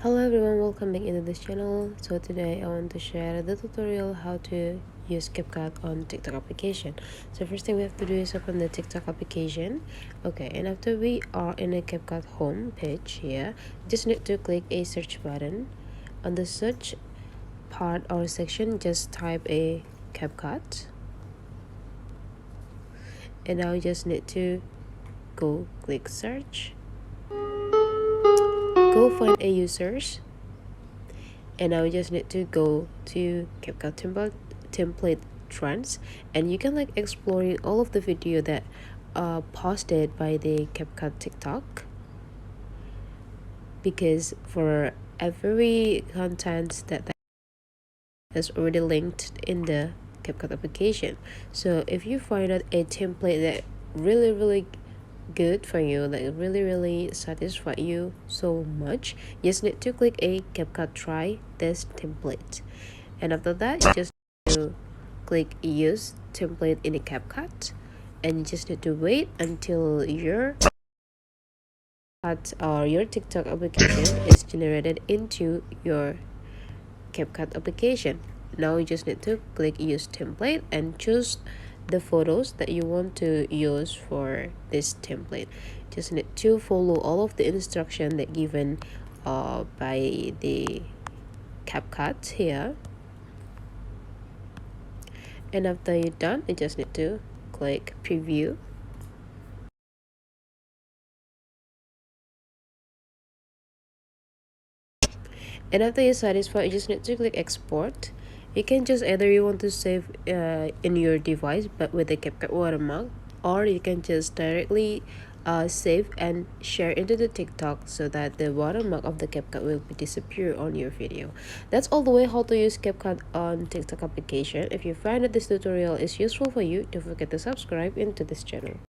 Hello everyone, welcome back into this channel. So today I want to share the tutorial how to use CapCut on TikTok application. So first thing we have to do is open the TikTok application. Okay, and after we are in a CapCut home page here, just need to click a search button. On the search part or section, just type a CapCut. And now you just need to go click search. Go find a users. And now you just need to go to CapCut template trends, and you can like exploring all of the video that posted by the CapCut TikTok, because for every content that is already linked in the CapCut application. So if you find out a template that really good for you, like really satisfy you so much, you just need to click a CapCut try this template, and after that you just need to click use template in a CapCut, and you just need to wait until your or your TikTok application is generated into your CapCut application. Now you just need to click use template and choose the photos that you want to use for this template. Just need to follow all of the instruction that given by the CapCut here. And after you're done, you just need to click preview. And after you're satisfied, you just need to click export. You can just either you want to save in your device but with the CapCut watermark, or you can just directly save and share into the TikTok so that the watermark of the CapCut will disappear on your video. That's all the way how to use CapCut on TikTok application. If you find that this tutorial is useful for you, don't forget to subscribe into this channel.